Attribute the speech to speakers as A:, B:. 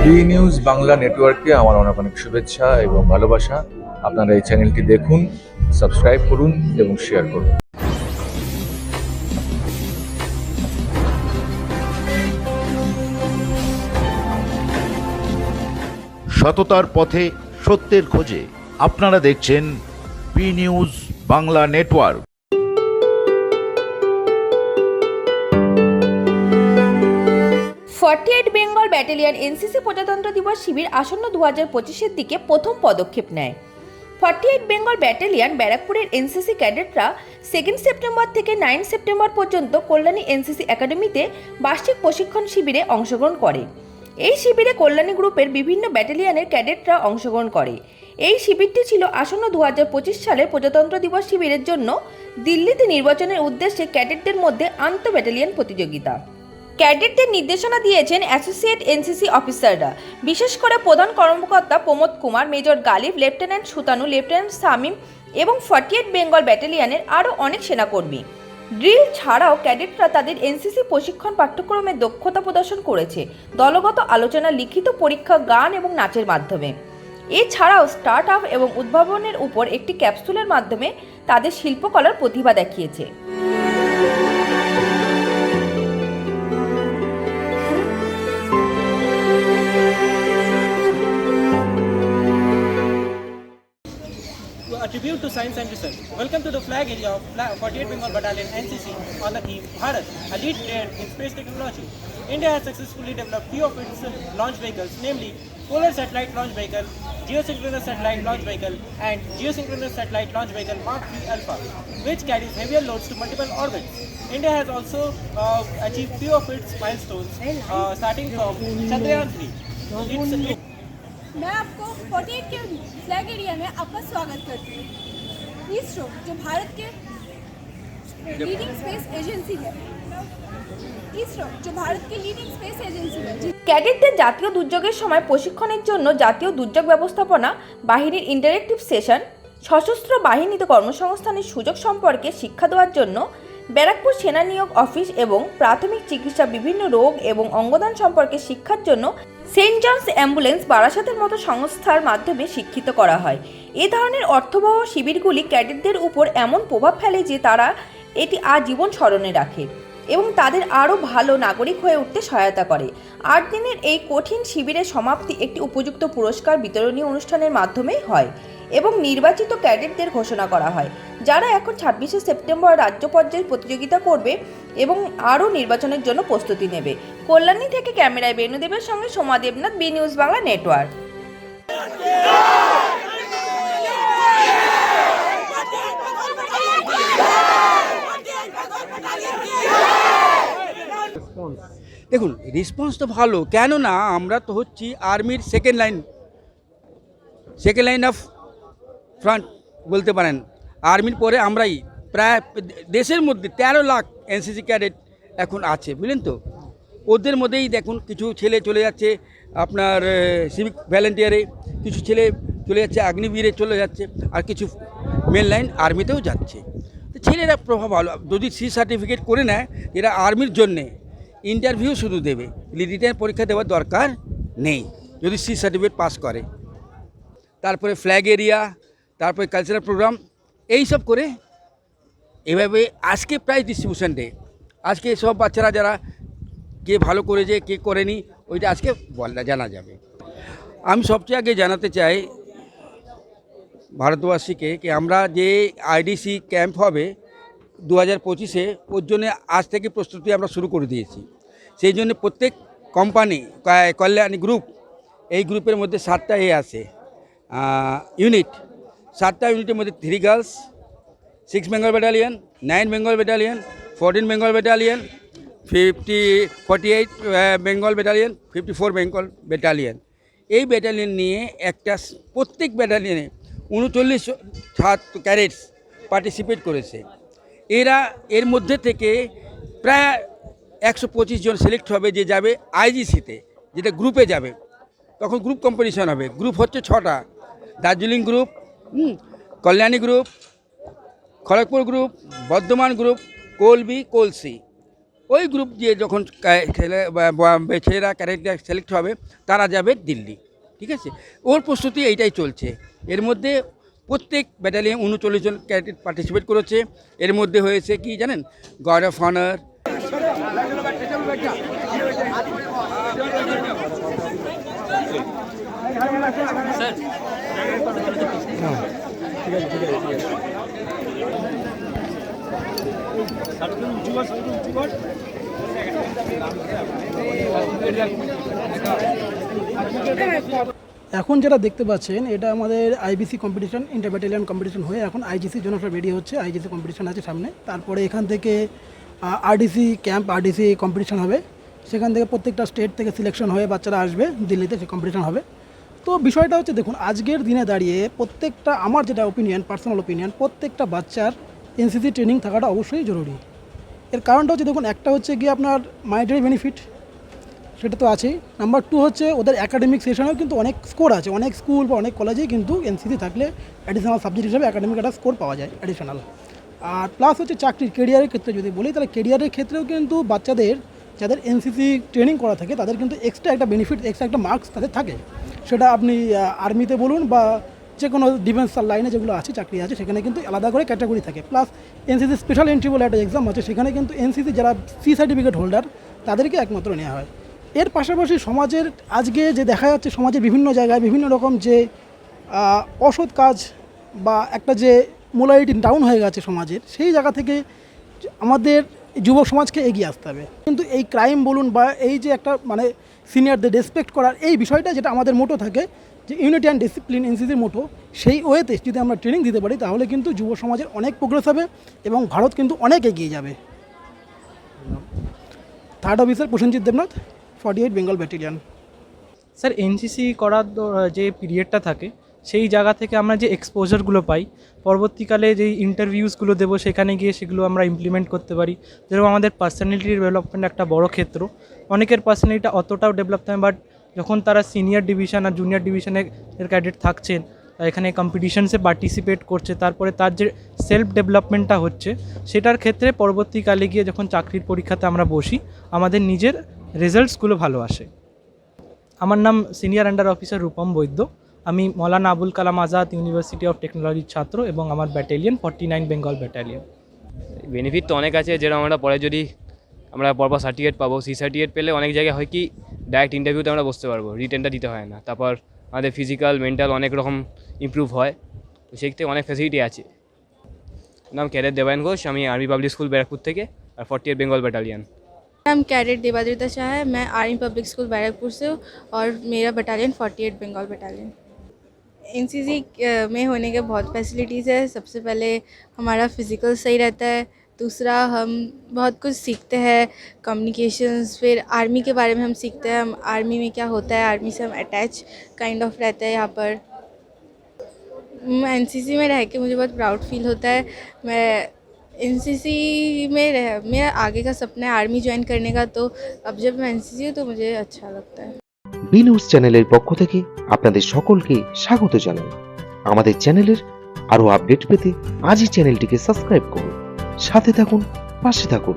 A: B news Bangla নেটওয়ার্কে আমার অনেক অনেক শুভেচ্ছা এবং ভালোবাসা। আপনারা এই চ্যানেলটি দেখুন, সাবস্ক্রাইব করুন এবং শেয়ার করুন।
B: সততার পথে সত্যের খোঁজে আপনারা দেখছেন B news Bangla network.
C: 48 Bengal battalion NCC প্রজাতন্ত্র দিবস শিবির আসন্ন 2025-এর দিকে প্রথম পদক্ষেপ নেয়। 48 বেঙ্গল ব্যাটালিয়ন ব্যারাকপুরের এনসিসি ক্যাডেটরা 2 সেপ্টেম্বর থেকে 9 সেপ্টেম্বর পর্যন্ত কল্যাণী এনসিসি একাডেমিতে বার্ষিক প্রশিক্ষণ শিবিরে অংশগ্রহণ করে। এই শিবিরে কল্যাণী গ্রুপের বিভিন্ন ব্যাটালিয়নের ক্যাডেটরা অংশগ্রহণ করে। এই শিবিরটি ছিল আসন্ন 2025 সালের প্রজাতন্ত্র দিবস শিবিরের জন্য দিল্লিতে নির্বাচনের উদ্দেশ্যে ক্যাডেটদের মধ্যে আন্তঃ ব্যাটালিয়ন প্রতিযোগিতা। ক্যাডেটদের নির্দেশনা দিয়েছেন অ্যাসোসিয়েট এনসিসি অফিসাররা, বিশেষ করে প্রধান কর্মকর্তা Pramod Kumar, major Ghalib, lieutenant Sutanu, lieutenant Shamim এবং 48 বেঙ্গল ব্যাটালিয়নের আরও অনেক সেনাকর্মী। ড্রিল ছাড়াও ক্যাডেটরা তাদের এনসিসি প্রশিক্ষণ পাঠ্যক্রমে দক্ষতা প্রদর্শন করেছে দলগত আলোচনা, লিখিত পরীক্ষা, গান এবং নাচের মাধ্যমে। এছাড়াও স্টার্ট আপ এবং উদ্ভাবনের উপর একটি ক্যাপসুলের মাধ্যমে তাদের শিল্পকলার প্রতিভা দেখিয়েছে।
D: A tribute to science and research. Welcome to the flag area of 48 Bengal Battalion NCC on the theme Bharat, a lead player in space technology. India has successfully developed few of its launch vehicles, namely Polar Satellite Launch Vehicle, Geosynchronous Satellite Launch Vehicle and Geosynchronous Satellite Launch Vehicle Mark III Alpha, which carries heavier loads to multiple orbits. India has also achieved few of its milestones, starting from Chandrayaan 3.
E: मैं आपको 48 के flag area में आपका स्वागत करती हूँ। इसरो जो भारत के लीडिंग स्पेस एजेंसी है,
C: ক্যাডেটদের জাতীয় দুর্যোগের সময় প্রশিক্ষণের জন্য জাতীয় দুর্যোগ ব্যবস্থাপনা বাহিনীর ইন্টারেক্টিভ সেশন, সশস্ত্র বাহিনীতে কর্মসংস্থানের সুযোগ সম্পর্কে শিক্ষা দেওয়ার জন্য ব্যারাকপুর সেনা নিয়োগ অফিস এবং প্রাথমিক চিকিৎসা, বিভিন্ন রোগ এবং অঙ্গদান সম্পর্কে শিক্ষার জন্য সেন্ট জনস অ্যাম্বুলেন্স, বারাসাতের মতো সংস্থার মাধ্যমে শিক্ষিত করা হয়। এ ধরনের অর্থবহ শিবিরগুলি ক্যাডেটদের উপর এমন প্রভাব ফেলে যে তারা এটি আজীবন স্মরণে রাখে এবং তাদের আরও ভালো নাগরিক হয়ে উঠতে সহায়তা করে। 8 দিনের এই কঠিন শিবিরের সমাপ্তি একটি উপযুক্ত পুরস্কার বিতরণী অনুষ্ঠানের মাধ্যমে হয় এবং নির্বাচিত ক্যাডেটদের ঘোষণা করা হয়, যারা এখন 26 সেপ্টেম্বর রাজ্য পর্যায়ে প্রতিযোগিতা করবে এবং আরও নির্বাচনের জন্য প্রস্তুতি নেবে। কল্যাণী থেকে ক্যামেরায় বেণুদেবের সঙ্গে Soma Debnath, B news Bangla network.
F: দেখুন, রেসপন্স তো ভালো, কেননা আমরা তো হচ্ছি আর্মির সেকেন্ড লাইন অফ ফ্রন্ট বলতে পারেন। আর্মির পরে আমরাই প্রায় দেশের মধ্যে 13 লাখ এনসিসি ক্যাডেট এখন আছে, বুঝলেন তো। ওদের মধ্যেই দেখুন কিছু ছেলে চলে যাচ্ছে আপনার সিভিক ভলেন্টিয়ারে, কিছু ছেলে চলে যাচ্ছে অগ্নিবীরে চলে যাচ্ছে, আর কিছু মেন লাইন আর্মিতেও যাচ্ছে। তো ছেলেরা প্রভাব ভালো, যদি সি সার্টিফিকেট করে নেয় এরা আর্মির জন্যে ইন্টারভিউ শুধু দেবে, রিটেন পরীক্ষা দেওয়ার দরকার নেই যদি সি সার্টিফিকেট পাস করে। তারপরে ফ্ল্যাগ এরিয়া, তারপরে কালচারাল প্রোগ্রাম, এই সব করে এভাবে আজকে প্রাইজ ডিস্ট্রিবিউশন ডে। আজকে সব বাচ্চারা যারা কে ভালো করেছে কে করেনি ওইটা আজকে জানা যাবে। আমি সবচেয়ে আগে জানাতে চাই ভারতবাসীকে কি আমরা যে আইডিসি ক্যাম্প হবে 2025-এ, ওর জন্য আজ থেকে প্রস্তুতি আমরা শুরু করে দিয়েছি। সেই জন্য প্রত্যেক কোম্পানি, কল্যাণী গ্রুপ, এই গ্রুপের মধ্যে 7টা আছে ইউনিট। 7টা ইউনিটের মধ্যে 3 girls, 6 Bengal battalion, 9 Bengal battalion, 14 Bengal battalion, 48 Bengal battalion, 54 Bengal battalion. এই ব্যাটালিয়ন নিয়ে একটা প্রত্যেক ব্যাটালিয়নে 39 ছাত্র ক্যাডেটস পার্টিসিপেট করেছে। এর মধ্যে থেকে প্রায় 125 জন সিলেক্ট হবে যে যাবে আইজিসিতে, যেটা গ্রুপে যাবে। তখন গ্রুপ কম্পিটিশন হবে। গ্রুপ হচ্ছে 6টা: Darjeeling group, Kalyani group, Kharagpur group, Bardhaman group, কোলবি, কোলসি। ওই গ্রুপ দিয়ে যখন ছেলেরা ক্যাডেটরা সিলেক্ট হবে তারা যাবে দিল্লি, ঠিক আছে। ওর প্রস্তুতি এইটাই চলছে। এর মধ্যে প্রত্যেক ব্যাটালিয়ন 39 জন ক্যাডেট পার্টিসিপেট করেছে। এর মধ্যে হয়েছে কি জানেন, গার্ড অফ অনার,
G: এখন যেটা দেখতে পাচ্ছেন এটা আমাদের IBC competition, inter battalion competition হয়ে এখন আইজিসির জন্য সব রেডি হচ্ছে। আইজিসি কম্পিটিশন আছে সামনে, তারপরে এখান থেকে আরডিসি ক্যাম্প, আরডিসি কম্পিটিশন হবে। সেখান থেকে প্রত্যেকটা স্টেট থেকে সিলেকশন হয়ে বাচ্চারা আসবে দিল্লিতে, সে কম্পিটিশন হবে। তো বিষয়টা হচ্ছে দেখুন, আজকের দিনে দাঁড়িয়ে প্রত্যেকটা, আমার যেটা ওপিনিয়ন, পার্সোনাল ওপিনিয়ন, প্রত্যেকটা বাচ্চার এনসিসি ট্রেনিং থাকাটা অবশ্যই জরুরি। এর কারণটা হচ্ছে দেখুন, একটা হচ্ছে গিয়ে আপনার মানিটারি বেনিফিট, সেটা তো আছেই। নাম্বার 2 হচ্ছে ওদের একাডেমিক সেশনেও কিন্তু অনেক স্কোর আছে। অনেক স্কুল বা অনেক কলেজেই কিন্তু এনসিসি থাকলে অ্যাডিশনাল সাবজেক্ট হিসেবে একাডেমিক একটা স্কোর পাওয়া যায় অ্যাডিশনাল। আর প্লাস হচ্ছে চাকরির কেরিয়ারের ক্ষেত্রে যদি বলি, তাহলে কেরিয়ারের ক্ষেত্রেও কিন্তু বাচ্চাদের যাদের এনসিসি ট্রেনিং করা থাকে তাদের কিন্তু এক্সট্রা একটা বেনিফিট, এক্সট্রা একটা মার্কস তাদের থাকে। সেটা আপনি আর্মিতে বলুন বা যে কোনো ডিফেন্স লাইনে যেগুলো আছে, চাকরি আছে, সেখানে কিন্তু আলাদা করে ক্যাটাগরি থাকে। প্লাস এনসিসি স্পেশাল এন্ট্রি বলে একটা এক্সাম আছে, সেখানে কিন্তু এনসিসি যারা সি সার্টিফিকেট হোল্ডার তাদেরকে একমাত্র নেওয়া হয়। এর পাশাপাশি সমাজের আজকে যে দেখা যাচ্ছে, সমাজের বিভিন্ন জায়গায় বিভিন্ন রকম যে অসৎ কাজ বা একটা যে মোরালিটি ডাউন হয়ে গেছে সমাজের, সেই জায়গা থেকে আমাদের যুব সমাজকে এগিয়ে আসতে হবে। কিন্তু এই ক্রাইম বলুন বা এই যে একটা মানে সিনিয়রদের রেসপেক্ট করার এই বিষয়টা, যেটা আমাদের মোটো থাকে যে ইউনিটি অ্যান্ড ডিসিপ্লিন এনসিসির মোটো, সেই ওয়েতে যদি আমরা ট্রেনিং দিতে পারি তাহলে কিন্তু যুব সমাজের অনেক প্রোগ্রেস হবে এবং ভারত কিন্তু অনেক এগিয়ে যাবে। Third officer Prosenjit Debnath, 48 Bengal battalion.
H: Sir, NCC করার যে পিরিয়ডটা থাকে সেই জায়গা থেকে আমরা যে এক্সপোজারগুলো পাই, পরবর্তীকালে যেই ইন্টারভিউসগুলো দেবো সেখানে গিয়ে সেগুলো আমরা ইমপ্লিমেন্ট করতে পারি। যেরকম আমাদের পার্সোনালিটি ডেভেলপমেন্ট একটা বড় ক্ষেত্র। অনেকের পার্সোনালিটিটা অতটাও ডেভেলপ হয়, বাট যখন তারা সিনিয়র ডিভিশন আর জুনিয়র ডিভিশনের ক্যাডেট থাকছেন, এখানে কম্পিটিশনসে পার্টিসিপেট করছে, তারপরে তার যে সেলফ ডেভেলপমেন্টটা হচ্ছে, সেটার ক্ষেত্রে পরবর্তীকালে গিয়ে যখন চাকরির পরীক্ষাতে আমরা বসি, আমাদের নিজের রেজাল্টসগুলো ভালো আসে। আমার নাম সিনিয়র আন্ডার অফিসার রূপম বৈদ্য। আমি মৌলানা আবুল কালাম আজাদ ইউনিভার্সিটি অফ টেকনোলজির ছাত্র এবং আমার ব্যাটালিয়ন 49 বেঙ্গল ব্যাটালিয়ন।
I: বেনিফিট তো অনেক আছে, যেরকম আমরা পরে যদি আমরা পরপর সার্টিফিকেট পাবো, সি সার্টিফিকেট পেলে অনেক জায়গায় হয় কি ডাইরেক্ট ইন্টারভিউতে আমরা বসতে পারবো, রিটেনটা দিতে হয় না। তারপর আমাদের ফিজিক্যাল মেন্টাল অনেক রকম ইমপ্রুভ হয়, তো সেই থেকে অনেক ফ্যাসিলিটি আছে। নাম ক্যাডেট দেবায়ন ঘোষ, আমি আর্মি পাবলিক স্কুল ব্যারাকপুর থেকে, আর 48 বেঙ্গল ব্যাটালিয়ন।
J: नाम कैडेट देवाद्रिता शाह है। मैं आर्मी पब्लिक स्कूल बैरकपुर से हूँ और मेरा बटालियन 48 बंगाल बटालियन। एनसीसी में होने के बहुत फैसिलिटीज़ है। सबसे पहले हमारा फिज़िकल सही रहता है, दूसरा हम बहुत कुछ सीखते हैं, कम्युनिकेशंस, फिर आर्मी के बारे में हम सीखते हैं, हम आर्मी में क्या होता है, आर्मी से हम अटैच काइंड ऑफ रहते हैं यहाँ पर। एनसीसी में रह के मुझे बहुत प्राउड फील होता है। मैं एनसीसी में मेरा आगे का सपना है आर्मी ज्वाइन करने का, तो अब जब मैं एनसीसी हूँ तो मुझे अच्छा लगता है।
K: বি নিউজ চ্যানেলের পক্ষ থেকে আপনাদের সকলকে স্বাগত জানাই। আমাদের চ্যানেলের আরো আপডেট পেতে আজই চ্যানেলটিকে সাবস্ক্রাইব করুন, সাথে থাকুন, পাশে থাকুন।